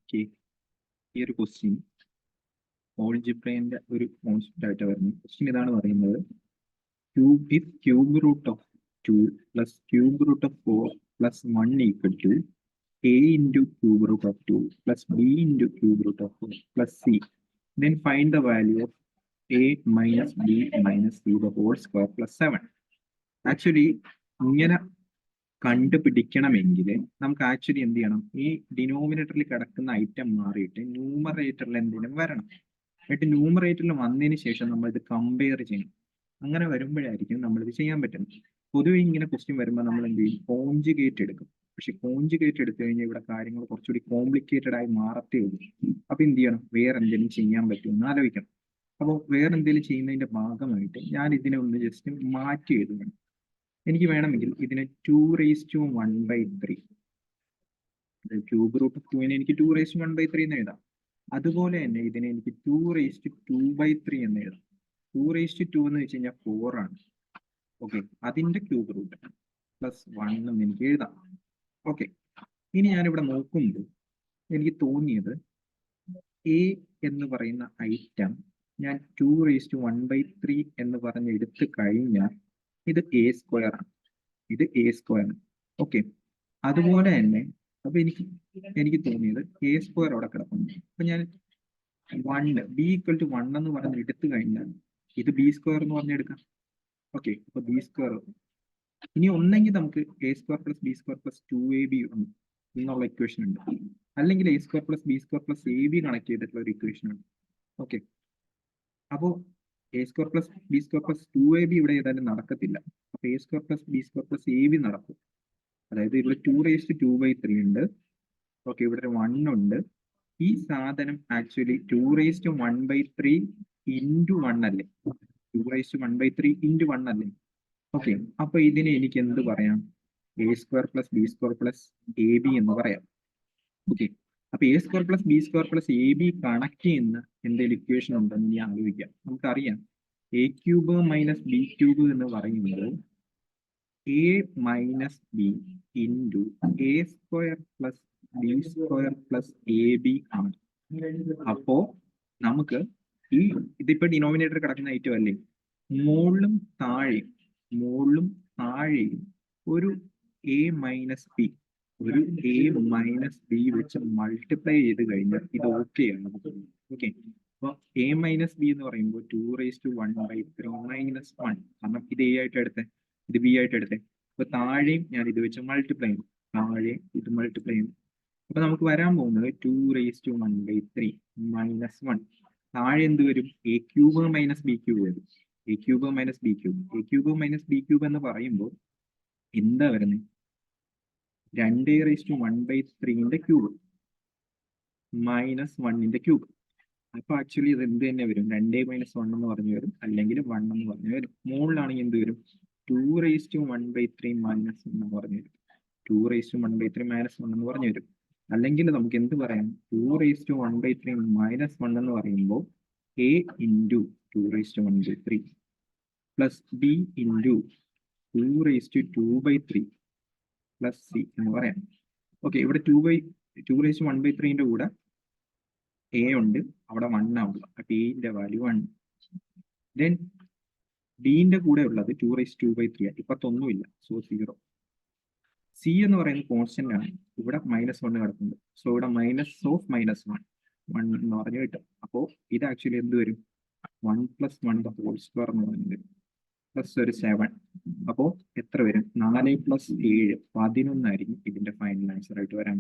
Okay, ഈ ഒരു question ഓൾജിബ്രേന്റെ ഒരു കോൺസെപ്റ്റ് ആയിട്ട് വരുന്നു. ക്വസ്റ്റ്യൻ ഇതാണ് പറയുന്നത്, cube root of 2 plus cube root of 4 plus 1 equal to a into cube root of 2 plus b into cube root of 4 plus c. Then find the value of a minus b minus c the whole square plus 7. Actually ഇങ്ങനെ കണ്ടുപിടിക്കണമെങ്കിൽ നമുക്ക് actually എന്ത് ചെയ്യണം, ഈ ഡിനോമിനേറ്ററിൽ കിടക്കുന്ന item മാറിയിട്ട് ന്യൂമറേറ്ററിൽ എന്തെങ്കിലും വരണം. എന്നിട്ട് ന്യൂമറേറ്ററിൽ വന്നതിന് ശേഷം നമ്മൾ ഇത് കമ്പയർ ചെയ്യണം. അങ്ങനെ വരുമ്പോഴായിരിക്കും നമ്മളിത് ചെയ്യാൻ പറ്റുന്നത്. പൊതുവെ ഇങ്ങനെ ക്വസ്റ്റ്യൻ വരുമ്പോൾ നമ്മൾ എന്ത് ചെയ്യും, കോൺജുഗേറ്റ് എടുക്കും. പക്ഷെ കോൺജുഗേറ്റ് എടുത്തു കഴിഞ്ഞാൽ ഇവിടെ കാര്യങ്ങൾ കുറച്ചുകൂടി കോംപ്ലിക്കേറ്റഡ് ആയി മാറത്തേ ഉള്ളൂ. അപ്പൊ എന്ത് ചെയ്യണം, വേറെ എന്തെങ്കിലും ചെയ്യാൻ പറ്റുമെന്ന് ആലോചിക്കണം. അപ്പോൾ വേറെ എന്തെങ്കിലും ചെയ്യുന്നതിന്റെ ഭാഗമായിട്ട് ഞാൻ ഇതിനെ ഒന്ന് ജസ്റ്റ് മാറ്റി എഴുതുകയാണ്. എനിക്ക് വേണമെങ്കിൽ ഇതിനെ 2⁻1/3, ക്യൂബ് റൂട്ട് ഓഫ് 2 എനിക്ക് 2⁻1/3 എന്ന് എഴുതാം. അതുപോലെ തന്നെ ഇതിനെ എനിക്ക് 2⁻2/3 എന്ന് എഴുതാം. 2⁻2 എന്ന് വെച്ച് കഴിഞ്ഞാൽ 4 ആണ്. ഓക്കെ, അതിന്റെ ക്യൂബ് റൂട്ട് പ്ലസ് 1 എന്ന് എനിക്ക് എഴുതാം. ഓക്കെ, ഇനി ഞാനിവിടെ നോക്കുമ്പോൾ എനിക്ക് തോന്നിയത് എ എന്ന് പറയുന്ന ഐറ്റം ഞാൻ 2⁻1/3 എന്ന് പറഞ്ഞ് എടുത്തു കഴിഞ്ഞാൽ ഇത് എ സ്ക്വയർ ആണ്, ഇത് എ സ്ക്വയർ ആണ്. ഓക്കെ, അതുപോലെ തന്നെ അപ്പൊ എനിക്ക് തോന്നിയത് എ സ്ക്വയർ അവിടെ കിടക്കുന്നു. അപ്പൊ ഞാൻ 1 ബി ഈക്വൽ ടു 1 എന്ന് പറഞ്ഞ് എടുത്തു കഴിഞ്ഞാൽ ഇത് ബി സ്ക്വയർ എന്ന് പറഞ്ഞെടുക്കാം. ഓക്കെ, അപ്പൊ ബി സ്ക്വയർ. ഇനി ഒന്നെങ്കിൽ നമുക്ക് A square plus B square plus 2ab എന്നുള്ള ഇക്വേഷൻ ഉണ്ട്, അല്ലെങ്കിൽ A square plus B square plus A B connect ചെയ്തിട്ടുള്ള ഒരു ഇക്വേഷൻ ഉണ്ട്. ഓക്കെ, അപ്പോൾ A square plus B square plus 2ab ഇവിടെ ഏതായാലും നടക്കത്തില്ല. അപ്പൊ A square plus B square plus A B നടക്കും. അതായത് ഇവിടെ 2⁻2/3 ഉണ്ട്. ഓക്കെ, ഇവിടെ ഒരു 1 ഉണ്ട്. ഈ സാധനം ആക്ച്വലി 2⁻1/3 ഇൻറ്റു 1 അല്ലേ, 2⁻1/3 ഇൻറ്റു 1 അല്ലേ. ഓക്കെ, അപ്പൊ ഇതിനെ എനിക്ക് എന്ത് പറയാം, A square plus B square plus A B എന്ന് പറയാം. ഓക്കെ, അപ്പൊ A square plus B square plus A B connect ചെയ്യുന്ന എന്തെങ്കിലും ഇക്വേഷൻ ഉണ്ടെന്ന് ഞാൻ ആലോചിക്കാം. നമുക്കറിയാം A cube minus B cube എന്ന് പറയുന്നത് A minus B into A square plus B square plus A B ആണ്. അപ്പോ നമുക്ക് ഈ ഇതിപ്പോ ഡിനോമിനേറ്റർ കിടക്കുന്ന ഐറ്റം അല്ലേ, മുകളിലും താഴെയും ഒരു എ മൈനസ് ബി വെച്ച് മൾട്ടിപ്ലൈ ചെയ്ത് കഴിഞ്ഞാൽ ഇത് ഓക്കെ ആണ്. ഓക്കെ, അപ്പൊ എ മൈനസ് ബി എന്ന് പറയുമ്പോൾ 2⁻1/3 മൈനസ് 1, കാരണം ഇത് എ ആയിട്ട് എടുത്തേ, ഇത് ബി ആയിട്ട് എടുത്തേ. അപ്പൊ താഴെയും ഞാൻ ഇത് വെച്ച് മൾട്ടിപ്ലൈ ചെയ്യും, താഴെയും ഇത് മൾട്ടിപ്ലൈ ചെയ്യും. അപ്പൊ നമുക്ക് വരാൻ പോകുന്നത് 2⁻1/3 മൈനസ് 1. താഴെ എന്ത് വരും, A cube minus B cube വരും. A cube minus B cube, A cube minus B cube എന്ന് പറയുമ്പോൾ എന്താ വരുന്നത്, 2⁻1/3 ക്യൂബ് മൈനസ് 1 ക്യൂബ്. അപ്പൊ ആക്ച്വലി ഇത് എന്ത് തന്നെ വരും, 2 - 1 എന്ന് പറഞ്ഞു വരും, അല്ലെങ്കിൽ 1 എന്ന് പറഞ്ഞു വരും. മുകളിലാണെങ്കിൽ എന്ത് വരും, 2⁻1/3 മൈനസ് 1 എന്ന് പറഞ്ഞു വരും, 2⁻1/3 മൈനസ് 1 എന്ന് പറഞ്ഞു വരും. അല്ലെങ്കിൽ നമുക്ക് എന്ത് പറയാം, 2⁻1/3 മൈനസ് 1 എന്ന് പറയുമ്പോൾ A into 2⁻1/3 plus B into 2⁻2/3 plus C എന്ന് പറയാം. ഓക്കെ, ഇവിടെ 2⁻1/3 കൂടെ എ ഉണ്ട്, അവിടെ 1 ആവുക, അപ്പൊ എന്റെ വാല്യൂ 1. ദെൻ ബിന്റെ കൂടെ ഉള്ളത് 2⁻2/3 ഇപ്പത്തൊന്നുമില്ല, സോ 0. സി എന്ന് പറയുന്നത് കോൺസ്റ്റന്റ് ആണ്, ഇവിടെ -1 കിടക്കുന്നുണ്ട്, സോ ഇവിടെ -1 എന്ന് പറഞ്ഞു കിട്ടും. അപ്പോ ഇത് ആക്ച്വലി എന്ത് വരും, 1 + 1 ഹോൾ സ്ക്വയർ എന്ന് പറഞ്ഞു വരും, പ്ലസ് ഒരു 7. അപ്പോ എത്ര വരും, 4 + 7 11 ആയിരിക്കും ഇതിന്റെ ഫൈനൽ ആൻസർ ആയിട്ട് വരാൻ.